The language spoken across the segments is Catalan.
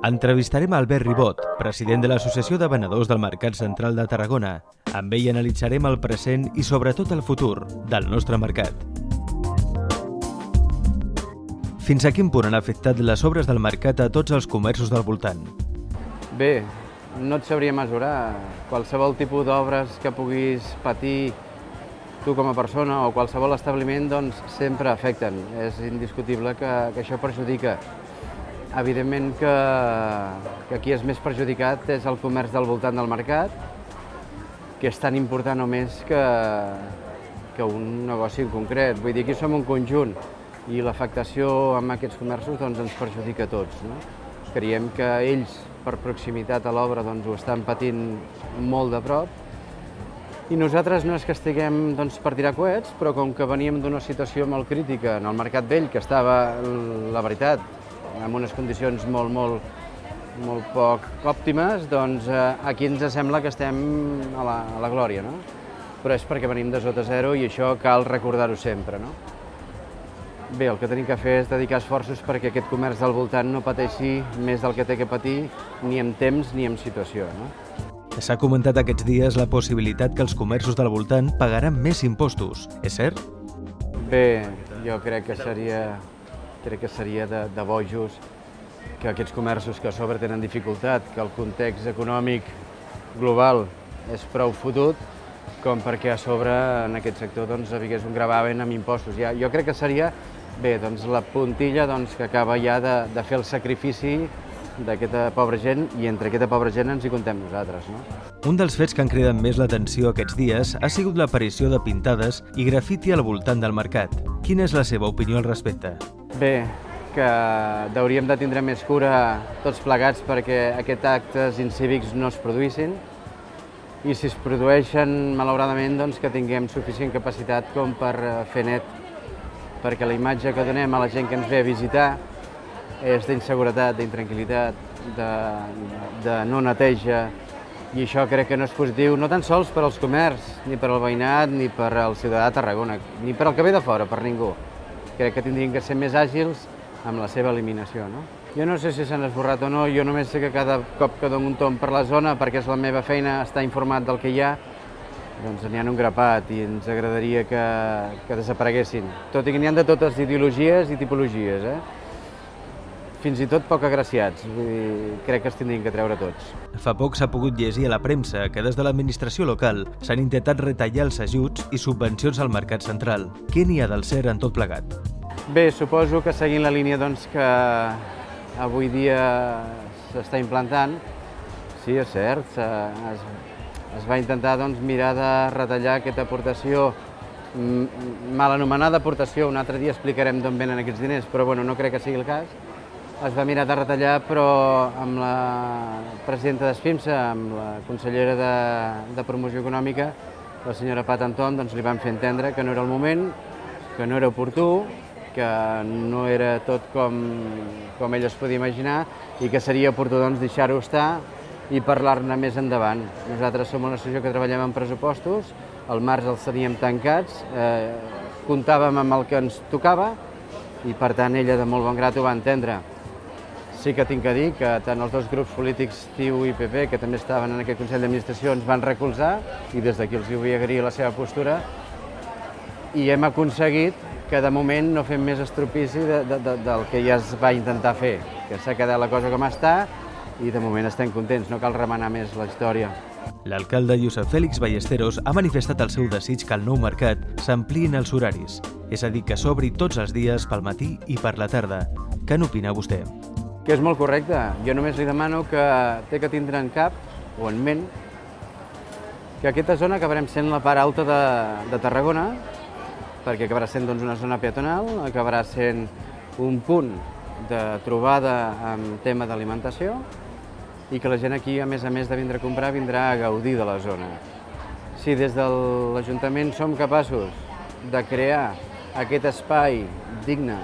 Entrevistarem a Albert Ribot, president de l'Associació de Venedors del Mercat Central de Tarragona. Amb ell analitzarem el present i sobretot el futur del nostre mercat. Fins a quin punt han afectat les obres del mercat a tots els comerços del voltant? Bé, no et sabria mesurar. Qualsevol tipus d'obres que puguis patir tu com a persona o qualsevol establiment, doncs sempre afecten. És indiscutible que això perjudica. Evidentment que aquí és més perjudicat és el comerç del voltant del mercat, que és tan important o més que un negoci en concret. Vull dir, aquí som un conjunt i l'afectació amb aquests comerços doncs, ens perjudica a tots. No? Creiem que ells, per proximitat a l'obra, doncs, ho estan patint molt de prop i nosaltres no és que estiguem doncs, per tirar coets, però com que veníem d'una situació molt crítica en el mercat vell, que estava, la veritat, en unes condicions molt poc òptimes, doncs aquí ens sembla que estem a la glòria, no? Però és perquè venim de sota zero i això cal recordar-ho sempre, no? Bé, el que tenim que fer és dedicar esforços perquè aquest comerç del voltant no pateixi més del que té que patir ni en temps ni en situació, no? S'ha comentat aquests dies la possibilitat que els comerços del voltant pagaran més impostos, és cert? Bé, jo crec que seria de bojos que aquests comerços que a sobre tenen dificultat, que el context econòmic global és prou fotut, com perquè a sobre en aquest sector doncs, hagués un gravamen amb impostos. Jo crec que seria bé, doncs, la puntilla doncs, que acaba ja de fer el sacrifici d'aquesta pobra gent i entre aquesta pobra gent ens hi contem nosaltres. No? Un dels fets que han cridat més l'atenció aquests dies ha sigut l'aparició de pintades i grafiti al voltant del mercat. Quina és la seva opinió al respecte? Bé, que hauríem de tindre més cura tots plegats perquè aquests actes incívics no es produïssin i si es produeixen, malauradament, doncs, que tinguem suficient capacitat com per fer net, perquè la imatge que donem a la gent que ens ve a visitar és d'inseguretat, d'intranquil·litat, de no neteja, i això crec que no és positiu, no tan sols per als comerços, ni per al veïnat, ni per al ciutadà de Tarragona, ni per al que ve de fora, per ningú. Crec que tindrien que ser més àgils amb la seva eliminació. No? Jo no sé si s'han esborrat o no, jo només sé que cada cop que dono un tomb per la zona, perquè és la meva feina estar informat del que hi ha, doncs n'hi ha un grapat i ens agradaria que desapareguessin. Tot i que n'hi ha de totes ideologies i tipologies, fins i tot poc agraciats. Vull dir, crec que es tindrien que treure tots. Fa poc s'ha pogut llegir a la premsa que des de l'administració local s'han intentat retallar els ajuts i subvencions al mercat central. Què n'hi ha del cert en tot plegat? Bé, suposo que seguint la línia doncs, que avui dia s'està implantant, sí, és cert, es va intentar doncs, mirar de retallar aquesta aportació, mal anomenada aportació, un altre dia explicarem d'on venen aquests diners, però bueno, no crec que sigui el cas. Es va mirar de retallar, però amb la presidenta d'Esfimsa, amb la consellera de Promoció Econòmica, la senyora Pat Anton, doncs li van fer entendre que no era el moment, que no era oportú, que no era tot com ell es podia imaginar i que seria oportú doncs, deixar-ho estar i parlar-ne més endavant. Nosaltres som una associació que treballem en pressupostos, al març els teníem tancats, comptàvem amb el que ens tocava i per tant ella de molt bon grat ho va entendre. Sí que tinc que dir que tant els dos grups polítics, TIU i PP, que també estaven en aquest Consell d'Administració, ens van recolzar i des d'aquí els vull agrair la seva postura i hem aconseguit que de moment no fem més estropici del que ja es va intentar fer, que s'ha quedat la cosa com està i de moment estem contents, no cal remenar més la història. L'alcalde Josep Fèlix Ballesteros ha manifestat el seu desig que al nou mercat s'ampliïn els horaris, és a dir, que s'obri tots els dies pel matí i per la tarda. Què n'opina vostè? Que és molt correcte. Jo només li demano que té que tindre en cap, o en ment, que aquesta zona acabarem sent la part alta de Tarragona, perquè acabarà sent doncs, una zona peatonal, acabarà sent un punt de trobada amb tema d'alimentació i que la gent aquí, a més de vindre a comprar, vindrà a gaudir de la zona. Si des de l'Ajuntament som capaços de crear aquest espai digne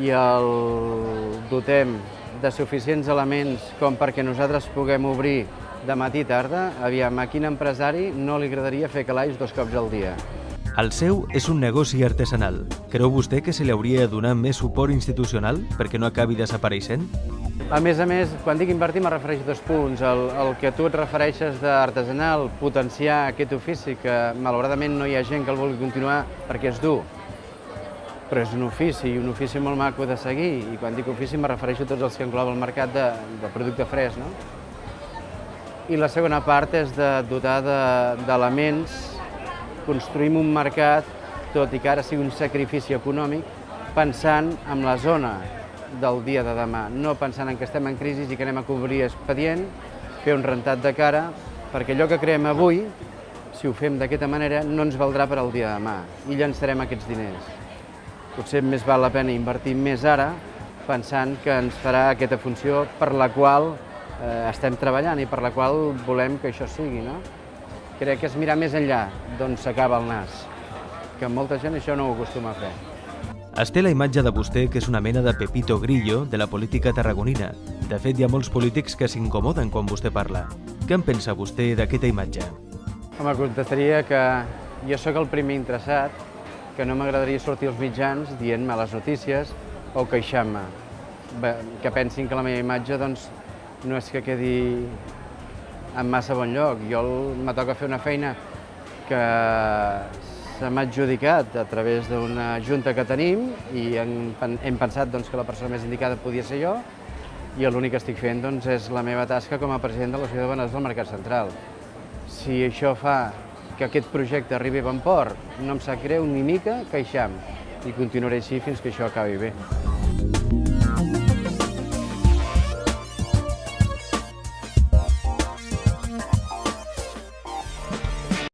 i el dotem de suficients elements com perquè nosaltres puguem obrir de matí i tarda, aviam, a quin empresari no li agradaria fer calaix 2 cops al dia? El seu és un negoci artesanal. Creu vostè que se li hauria de donar més suport institucional perquè no acabi desapareixent? A més, quan dic invertir me refereixo a 2 punts. El que tu et refereixes d'artesanal, potenciar aquest ofici, que malauradament no hi ha gent que el vulgui continuar perquè és dur, però és un ofici molt maco de seguir, i quan dic ofici me refereixo a tots els que engloba el mercat de producte fresc, no? I la segona part és de dotar d'elements. Construïm un mercat, tot i que ara sigui un sacrifici econòmic, pensant en la zona del dia de demà, no pensant en que estem en crisi i que anem a cobrir expedient, fer un rentat de cara, perquè allò que creem avui, si ho fem d'aquesta manera, no ens valdrà per al dia de demà i llançarem aquests diners. Potser més val la pena invertir més ara, pensant que ens farà aquesta funció per la qual estem treballant i per la qual volem que això sigui, no? Crec que és mirar més enllà d'on s'acaba el nas, que molta gent això no ho acostuma a fer. Es té la imatge de vostè que és una mena de Pepito Grillo de la política tarragonina. De fet, hi ha molts polítics que s'incomoden quan vostè parla. Què en pensa vostè d'aquesta imatge? Home, contestaria que jo sóc el primer interessat, que no m'agradaria sortir als mitjans dient males notícies o queixant-me. Que pensin que la meva imatge doncs, no és que quedi en massa bon lloc. Me toca fer una feina que se m'ha adjudicat a través d'una junta que tenim i hem pensat doncs, que la persona més indicada podia ser jo, i l'únic que estic fent doncs, és la meva tasca com a president de l'Associació de Venedors del Mercat Central. Si això fa que aquest projecte arribi a bon port, no em sap greu ni mica queixar-me, i continuaré així fins que això acabi bé.